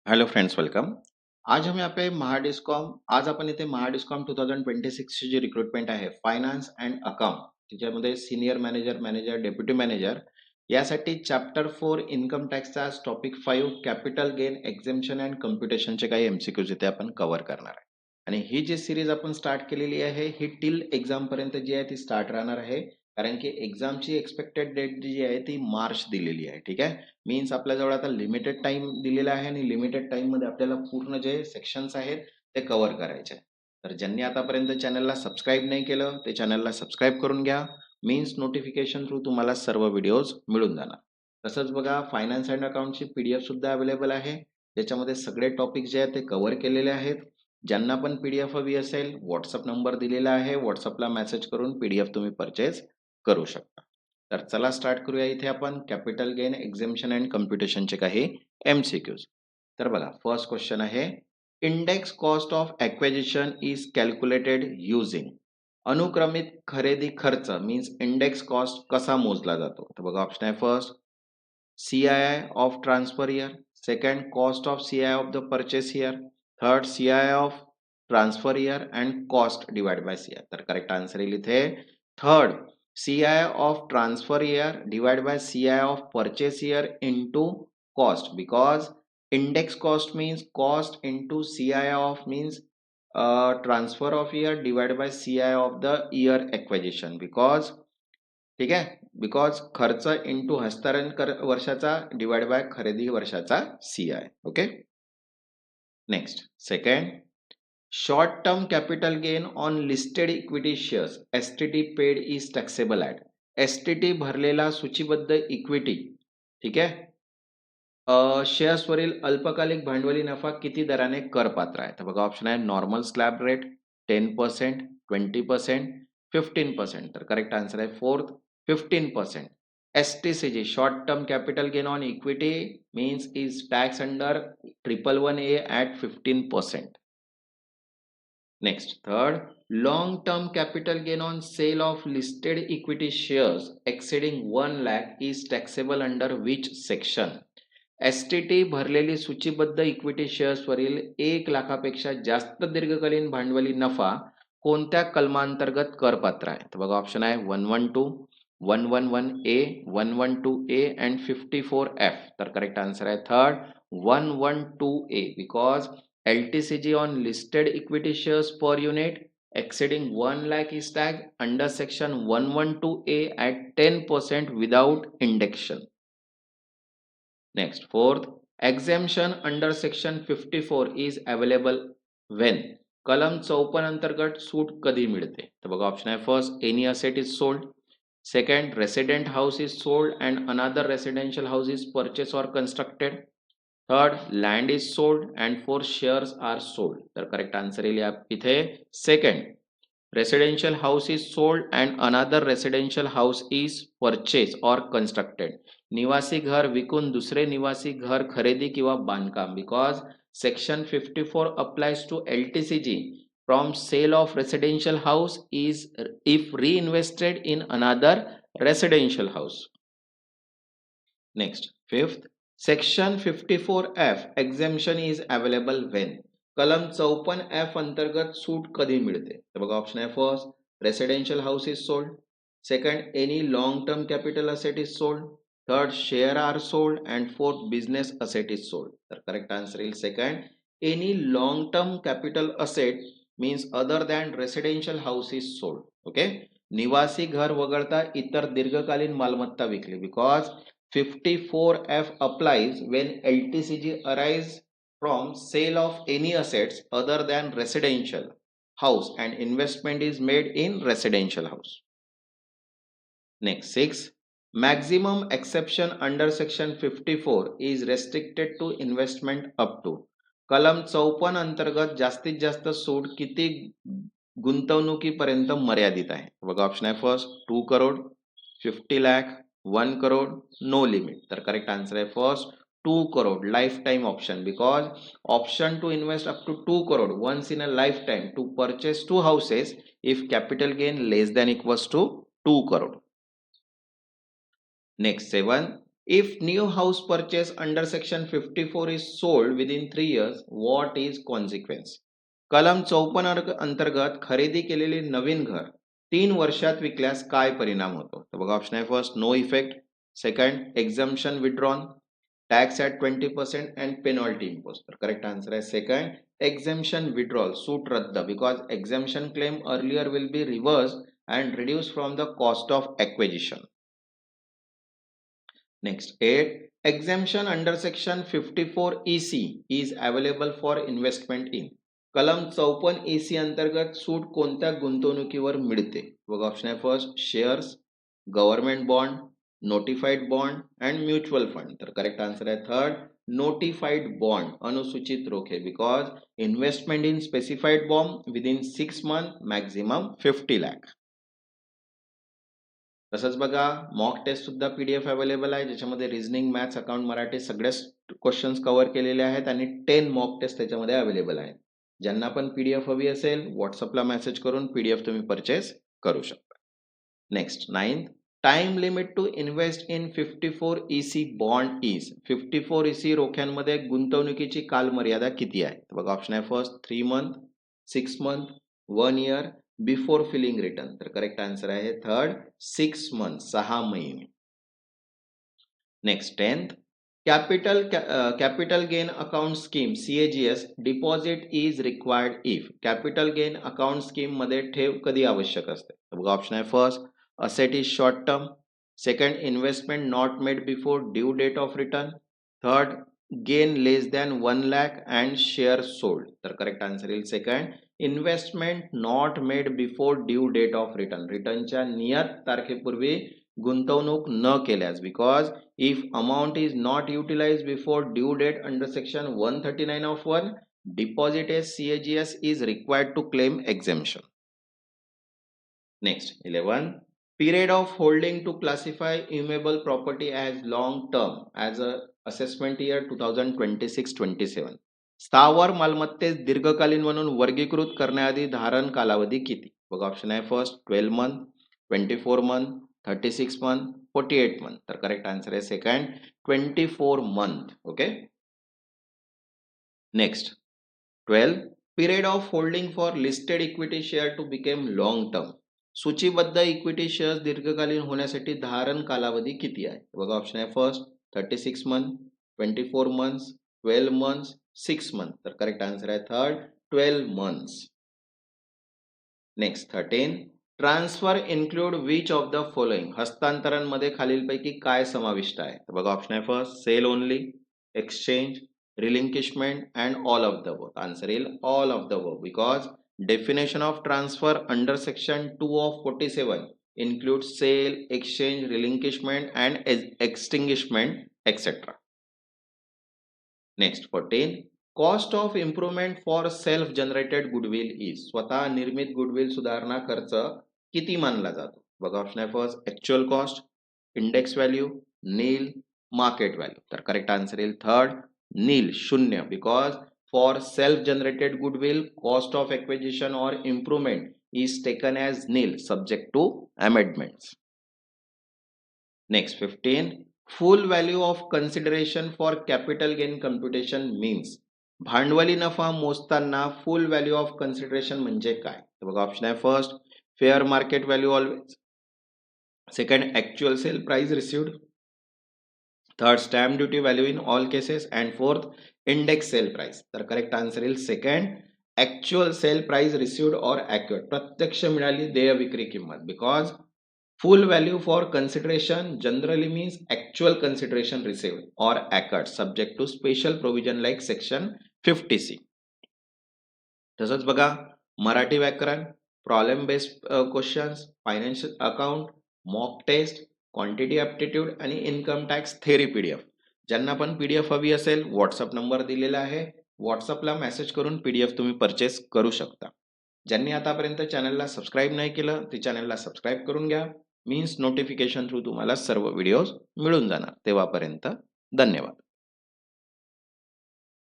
Hello friends, welcome. आज हम यहाँ पे महाडिस्कॉम आज आपण इथे महाडिस्कॉम 2026 ची जी रिक्रुटमेंट आहे फायनान्स अँड अकाउंट त्याच्यामध्ये senior manager, manager, deputy manager यासाठी चॅप्टर 4 इन्कम टॅक्सचा topic 5 capital gain exemption and कम्प्युटेशनचे काही एमसीक्यूज इथे आपण कव्हर करणार आहे. आणि ही जी सिरीज आपण स्टार्ट केलेली आहे ही टिल एक्झाम पर्यंत जी आहे ती स्टार्ट राहणार आहे. कारण की एक्झामची एक्सपेक्टेड डेट जी आहे ती मार्च दिलेली आहे. ठीक आहे. मीन्स आपल्याजवळ आता लिमिटेड टाइम दिलेला आहे आणि लिमिटेड टाइम मध्ये आपल्याला पूर्ण जे सेक्शन्स आहेत ते कव्हर करायचे आहे. तर ज्यांनी आतापर्यंत चॅनलला सबस्क्राईब नाही केलं ते चॅनलला सबस्क्राईब करून घ्या. मीन्स नोटिफिकेशन थ्रू तुम्हाला सर्व व्हिडिओज मिळून जाणार. तसंच बघा फायनान्स अँड अकाउंटची पीडीएफ सुद्धा अवेलेबल आहे ज्याच्यामध्ये सगळे टॉपिक जे आहेत ते कव्हर केलेले आहेत. ज्यांना पण पीडीएफ हवी असेल व्हॉट्सअप नंबर दिलेला आहे, व्हॉट्सअपला मेसेज करून पीडीएफ तुम्ही परचेस करू शकता. तर चला स्टार्ट करूया. इथे आपण कॅपिटल गेन एक्झेम्पशन अँड कम्प्युटेशनचे काही एमसीक्यूज. तर बघा फर्स्ट क्वेश्चन आहे index cost of acquisition is calculated using. अनुक्रमित खरेदी खर्च मीन्स इंडेक्स कॉस्ट कसा मोजला जातो. तर बघा ऑप्शन आहे first CII of transfer year, second cost of CII of the purchase year, third CII of transfer year and cost divided by CII. तर करेक्ट आन्सर येईल इथे third CII of transfer year divided by CII of purchase year into cost, because index cost means cost into CII of means transfer of year divided by CII of the year acquisition, because ठीक आहे, because खर्च into हस्तांतरण वर्षाचा divide by खरेदी वर्षाचा CI. Okay. Next second short term capital gain on listed equity shares STT paid is taxable at. STT भरलेला सूचीबद्ध equity ठीक आहे शेअर्सवरील अल्पकालिक भांडवली नफा किती दराने करपात्र आहे. तर बघा ऑप्शन आहे नॉर्मल स्लॅब रेट 10%, 20%, 15%. तर करेक्ट आन्सर आहे fourth 15%. STCG short term capital gain on equity means is tax under 111A at 15%. Next, third, long-term capital gain on sale of listed equity shares exceeding 1 lakh is taxable under which section? STT भरलेली सूचीबद्ध equity शेअर्सवरील 1 लाखापेक्षा जास्त दीर्घकालीन भांडवली नफा कोणत्या कलमांतर्गत करपात्र आहे. तर बघा ऑप्शन आहे 112, 111A, 112A and 54F. तर करेक्ट आन्सर आहे third 112A, because LTCG on listed equity shares per unit exceeding 1 lakh is tagged under section 112A at 10% without indexation. Next, fourth, exemption under section 54 is available when. कलम 54 अंतर्गत सूट कधी मिळते. तर बघा option आहे first any asset is sold, second resident house is sold and another residential house is purchase or constructed, third land is sold and four shares are sold. तर correct answer येईल इथे second residential house is sold and another residential house is purchase or constructed. निवासी घर विकून दुसरे निवासी घर खरेदी किंवा बांधकाम, because section 54 applies to LTCG from sale of residential house is if reinvested in another residential house. Next, fifth, section 54F exemption is available when. कलम 54F अंतर्गत सूट कधी मिळते. तर बघा ऑप्शन आहे first residential house is sold, second any long term capital asset is sold, third share are sold and fourth business asset is sold. तर correct answer येईल second any long term capital asset means other than residential house is sold. Okay. निवासी घर वगळता इतर दीर्घकालीन मालमत्ता विकली, because 54F applies when LTCG arise from sale of any assets other than residential house and investment is made in residential house. Next, 6, maximum exception under section 54 is restricted to investment up to. कलम 54 अंतर्गत जास्तीत जास्त सूट किती गुंतवणुकीपर्यंत मर्यादित आहे. बघा option आहे first 2 crore, 50 lakh, 1 crore, no limit. तर करेक्ट आन्सर आहे first 2 crore lifetime option, because option to invest up to 2 crore once in a lifetime to purchase 2 houses if capital gain less than equals to 2 crore. Next, 7, If new house purchase under section 54 is sold within 3 years, what is consequence? कलम 54 अंतर्गत खरेदी केलेले नवीन घर 3 वर्षात विकल्यास काय परिणाम होतो? तर बघा ऑप्शन आहे first no effect, second exemption withdrawn, tax at 20% and penalty impose. तर करेक्ट आन्सर आहे सेकंड एक्झम्पशन विड्रॉल, सूट रद्द, because exemption claim earlier will be reverse and reduce from the cost of acquisition. Next, 8. Exemption under section 54 EC is available for investment in. कलम 54 EC अंतर्गत सूट कोणत्या गुंतवणुकीवर मिळते? बघा ऑप्शन आहे first shares, government bond, notified bond and mutual fund. तर correct answer आहे third notified bond, अनुसूचित रोखे, because investment in specified bond within 6 month maximum 50 lakh. तसंच बघा मॉक टेस्ट सुद्धा पीडीएफ अवेलेबल आहे, ज्याच्यामध्ये रिझनिंग, मॅथ्स, अकाउंट, मराठी सगळेच क्वेश्चन्स कव्हर केलेले आहेत आणि 10 मॉक टेस्ट त्याच्यामध्ये अवेलेबल आहेत. ज्यांना पण पीडीएफ हवी असेल व्हॉट्सअपला मेसेज करून पीडीएफ तुम्ही परचेस करू शकता. Next 9th, time limit to invest in 54 EC bond is. 54 EC रोख्यांमध्ये गुंतवणुकीची कालमर्यादा किती आहे? बघा ऑप्शन आहे first 3 month, 6 month, 1 year, before filing return. तर करेक्ट आन्सर आहे थर्ड 6 मंथ, 6 महिने. Next 10th, capital gain account scheme CAGS deposit is required if. Capital gain account scheme मध्ये ठेव कधी आवश्यक असते? बघा ऑप्शन आहे first asset is short term, second investment not made before due date of return, third gain less than 1 lakh and share sold. तर correct answer येईल second investment not made before due date of return. रिटर्नच्या नियत तारखेपूर्वी गुंतवणूक न केल्यास, because if amount is not utilise before due date under section 139 of 1, deposit as CAGS is required to claim exemption. Next 11, period of holding to classify immutable property as long term as a assessment year 2026-27. स्थावर मालमत्तेस दीर्घकालीन म्हणून वर्गीकृत करण्याआधी धारण कालावधी किती? बघा ऑप्शन आहे first 12 month, 24 month, 36 month, 48 month. तर करेक्ट आन्सर आहे second 24 month. Okay. Next 12, period of holding for listed equity share to become long term. सूचीबद्ध इक्विटी शेअर्स दीर्घकालीन होण्यासाठी धारण कालावधी किती आहे? बघा ऑप्शन आहे first 36 month, 24 months, 12 months, 6 month. तर करेक्ट आन्सर आहे third 12 months. Next 13, transfer include which of the following. हस्तांतरणमध्ये खालीलपैकी काय समाविष्ट आहे? बघा ऑप्शन आहे first sale only, exchange, relinquishment and all of the above. Answer is all of the above, because definition of transfer under section 2 of 47 includes sale, exchange, relinquishment and extinguishment etc. Next 14, cost of improvement for self generated goodwill is. स्वतः निर्मित goodwill सुधारणा खर्च किती मानला जातो? बघा option आहे first actual cost, index value, nil, market value. तर करेक्ट आन्सर येईल थर्ड नील, शून्य, because for self-generated goodwill, cost of acquisition or improvement is taken as nil, subject to amendments. Next 15, full value of consideration for capital gain computation means. भांडवली नफा मोजताना full value of consideration म्हणजे काय? बघा option आहे first fair market value always, second actual sale price received, third stamp duty value in all cases, and fourth index sale price. तर correct answer येईल second actual sale price received or accurate, प्रत्यक्ष मिळाली देय विक्री किंमत, because full value for consideration generally means actual consideration received or accrued subject to special provision like section 50C. तसंच बघा मराठी व्याकरण, problem based questions, financial account, mock test, quantity aptitude आणि income tax theory PDF. ज्यांना पण PDF हवी असेल WhatsApp number दिलेला आहे, व्हॉट्सअपला मेसेज करून पीडीएफ तुम्ही परचेस करू शकता. ज्यांनी आतापर्यंत चॅनलला सबस्क्राईब नाही केलं ते चॅनलला सबस्क्राईब करून घ्या, मीन्स नोटिफिकेशन थ्रू तुम्हाला सर्व व्हिडिओज मिळून जाणार. तेव्हापर्यंत धन्यवाद.